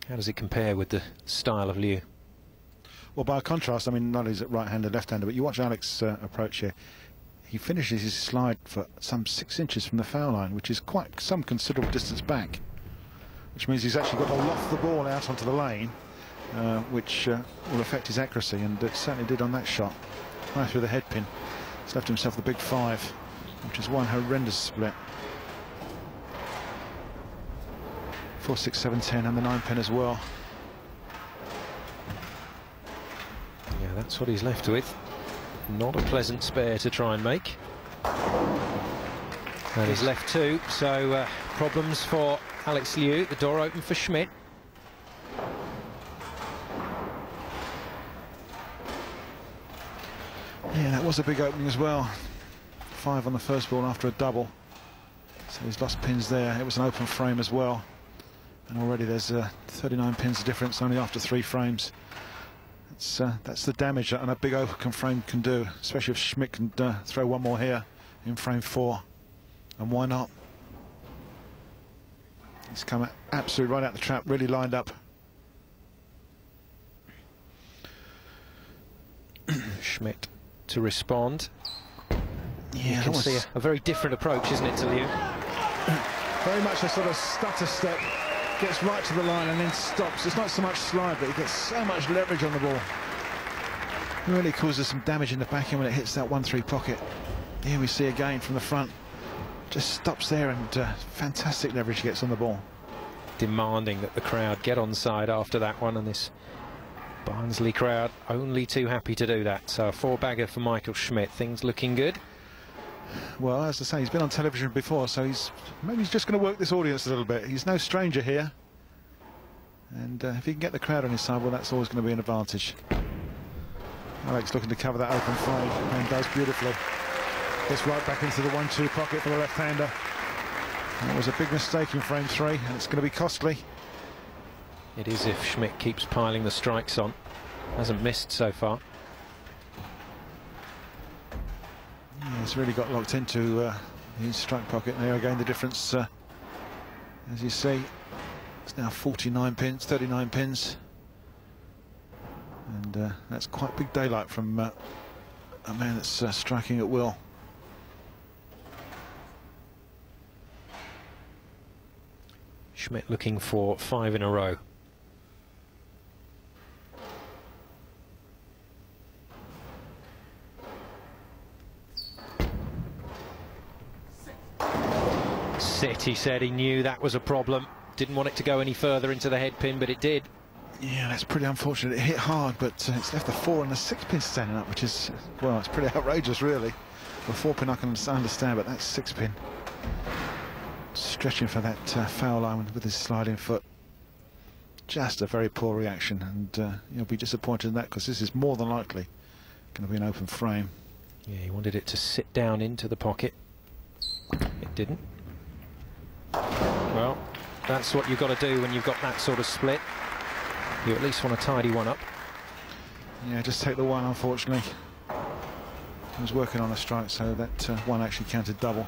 How does it compare with the style of Liew? Well, by contrast, I mean, not only is it right-hander, left-hander, but you watch Alex approach here. He finishes his slide for some 6 inches from the foul line, which is quite some considerable distance back, which means he's actually got to loft the ball out onto the lane, which will affect his accuracy, and it certainly did on that shot. Right through the headpin. He's left himself the big 5, which is one horrendous split. 4, 6, 7, 10, and the 9 pin as well. Yeah, that's what he's left with. Not a pleasant spare to try and make. And he's left 2, so problems for Alex Liew. The door open for Schmidt. Yeah, that was a big opening as well. 5 on the first ball after a double. So he's lost pins there. It was an open frame as well. And already there's 39 pins of difference only after 3 frames. That's the damage that a big open frame can do, especially if Schmidt can throw one more here in frame 4. And why not? He's come absolutely right out the trap, really lined up. Schmidt to respond. Yeah, you can see a very different approach, isn't it, to Liew? Very much a sort of stutter step. Gets right to the line and then stops. It's not so much slide, but he gets so much leverage on the ball. It really causes some damage in the backhand when it hits that 1-3 pocket. Here we see again from the front. Just stops there, and fantastic leverage he gets on the ball. Demanding that the crowd get on side after that one, and this Barnsley crowd only too happy to do that. So a 4-bagger for Michael Schmidt. Things looking good. Well, as I say, he's been on television before, so maybe he's just going to work this audience a little bit. He's no stranger here, and if he can get the crowd on his side, well, that's always going to be an advantage. Alex looking to cover that open frame, and does beautifully. Gets right back into the 1-2 pocket for the left-hander. That was a big mistake in frame 3, and it's going to be costly. It is if Schmidt keeps piling the strikes on. Hasn't missed so far. Yeah, he's really got locked into his strike pocket. There again, the difference, as you see, it's now 49 pins, 39 pins. And that's quite big daylight from a man that's striking at will. Schmidt looking for 5 in a row. Sit, he said. He knew that was a problem. Didn't want it to go any further into the head pin, but it did. Yeah, that's pretty unfortunate. It hit hard, but it's left the 4 and the 6 pin standing up, which is, well, it's pretty outrageous, really. The 4 pin I can understand, but that's 6 pin. Stretching for that foul line with his sliding foot. Just a very poor reaction, and you'll be disappointed in that, because this is more than likely going to be an open frame. Yeah, he wanted it to sit down into the pocket. It didn't. Well, that's what you've got to do when you've got that sort of split. You at least want to tidy one up. Yeah, just take the 1, unfortunately. He was working on a strike, so that 1 actually counted double.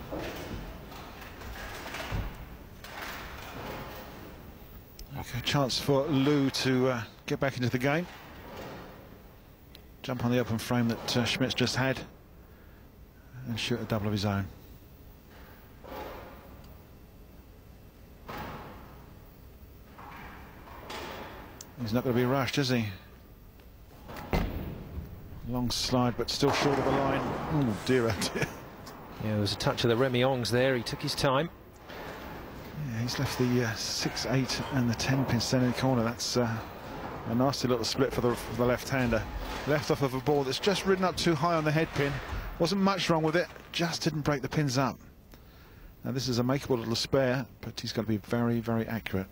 Okay, chance for Liew to get back into the game. Jump on the open frame that Schmidt's just had and shoot a double of his own. He's not going to be rushed, is he? Long slide, but still short of the line. Oh dear, oh dear. Yeah, there was a touch of the Remy-Ongs there. He took his time. Yeah, he's left the 6, 8 and the 10 pin standing in the corner. That's a nasty little split for the left-hander. Left off of a ball that's just ridden up too high on the head pin. Wasn't much wrong with it, just didn't break the pins up. Now this is a makeable little spare, but he's got to be very, very accurate.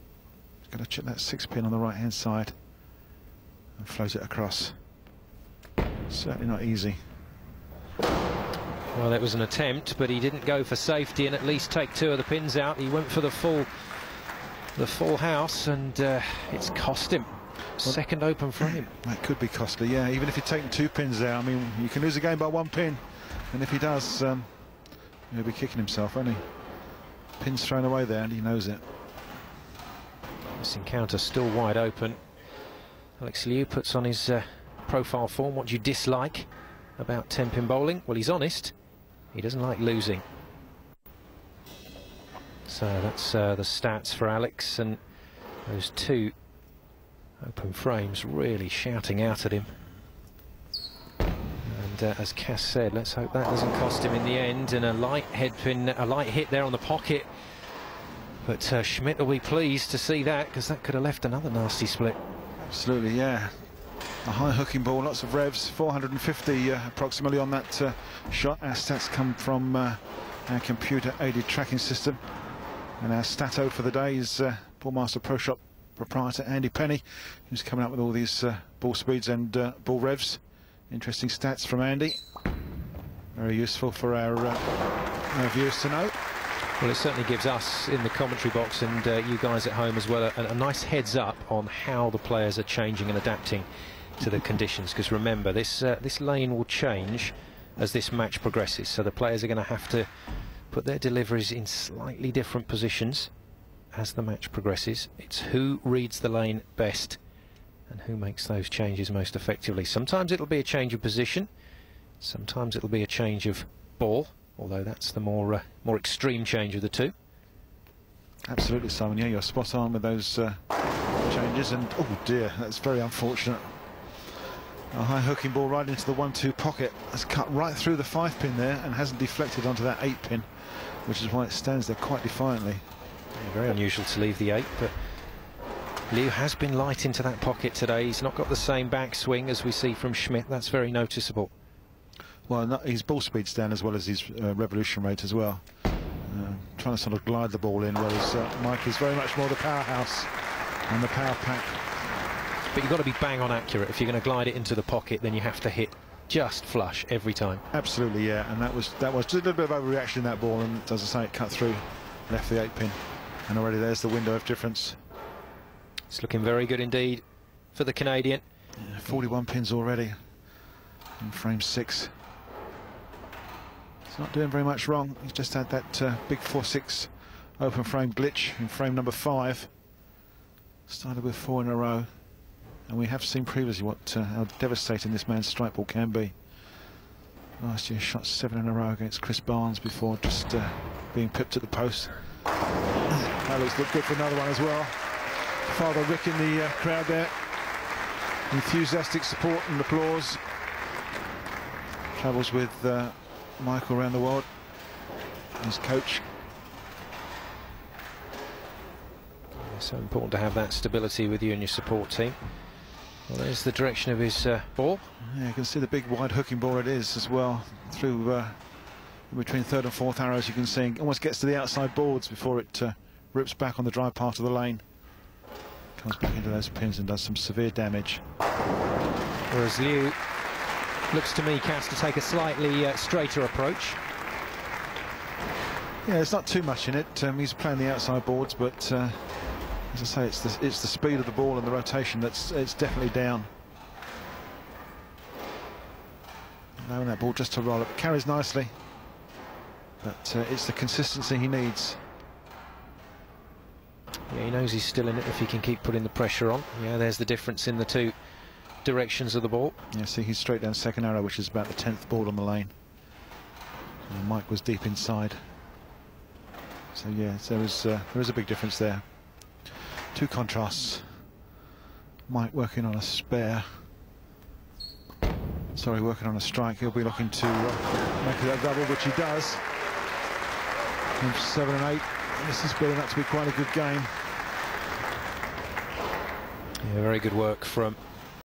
He's got to check that 6 pin on the right-hand side and float it across. Certainly not easy. Well, it was an attempt, but he didn't go for safety and at least take 2 of the pins out. He went for the full house, and it's cost him. Second open frame. That could be costly, yeah. Even if you're taking 2 pins out, I mean, you can lose a game by 1 pin, and if he does, he'll be kicking himself, won't he? Pins thrown away there, and he knows it. This encounter still wide open. Alex Liew puts on his profile form. What do you dislike about Tenpin bowling? Well, he's honest. He doesn't like losing. So that's the stats for Alex, and those two open frames really shouting out at him. And as Cass said, let's hope that doesn't cost him in the end. And a light headpin, a light hit there on the pocket. But Schmidt will be pleased to see that, because that could have left another nasty split. Absolutely, yeah. A high hooking ball, lots of revs, 450 approximately on that shot. Our stats come from our computer-aided tracking system. And our stato for the day is Ballmaster Pro Shop proprietor Andy Penny, who's coming up with all these ball speeds and ball revs. Interesting stats from Andy. Very useful for our viewers to know. Well, it certainly gives us in the commentary box, and you guys at home as well, a nice heads up on how the players are changing and adapting to the conditions. Because remember, this lane will change as this match progresses, so the players are going to have to put their deliveries in slightly different positions as the match progresses. It's who reads the lane best and who makes those changes most effectively. Sometimes it'll be a change of position, sometimes it'll be a change of ball, although that's the more extreme change of the two. Absolutely, Simon. Yeah, you're spot on with those changes. And oh dear, that's very unfortunate. A high hooking ball right into the 1-2 pocket. That's cut right through the 5-pin there and hasn't deflected onto that 8-pin, which is why it stands there quite defiantly. Yeah, very unusual to leave the 8, but Liew has been light into that pocket today. He's not got the same backswing as we see from Schmidt. That's very noticeable. Well, his ball speed's down as well as his revolution rate as well. Trying to sort of glide the ball in, whereas Mike is very much more the powerhouse and the power pack. But you've got to be bang on accurate. If you're going to glide it into the pocket, then you have to hit just flush every time. Absolutely, yeah. And that was just a little bit of overreaction in that ball, and as I say, it cut through, left the 8-pin, and already there's the window of difference. It's looking very good indeed for the Canadian. Yeah, 41 pins already in frame 6. He's not doing very much wrong. He's just had that big 4-6 open frame glitch in frame number 5. Started with 4 in a row. And we have seen previously how devastating this man's strike ball can be. Last year shot 7 in a row against Chris Barnes before just being pipped at the post. That looks good for another one as well. Father Rick in the crowd there. Enthusiastic support and applause. Travels with Michael around the world, his coach. It's so important to have that stability with you and your support team. Well, there's the direction of his ball. Yeah, you can see the big wide hooking ball it is as well. Through between 3rd and 4th arrows, you can see it almost gets to the outside boards before it rips back on the dry part of the lane. Comes back into those pins and does some severe damage. Whereas Liew looks to me, Cass, to take a slightly straighter approach. Yeah, there's not too much in it. He's playing the outside boards, but as I say, it's the speed of the ball and the rotation it's definitely down. Allowing that ball just to roll up. It carries nicely, but it's the consistency he needs. Yeah, he knows he's still in it if he can keep putting the pressure on. Yeah, there's the difference in the two directions of the ball. Yeah, see, he's straight down 2nd arrow, which is about the 10th ball on the lane. And Mike was deep inside. So yeah, there is a big difference there. Two contrasts. Mike working on a spare. Sorry, working on a strike. He'll be looking to make that double, which he does. In 7 and 8. This is building up to be quite a good game. Yeah, very good work from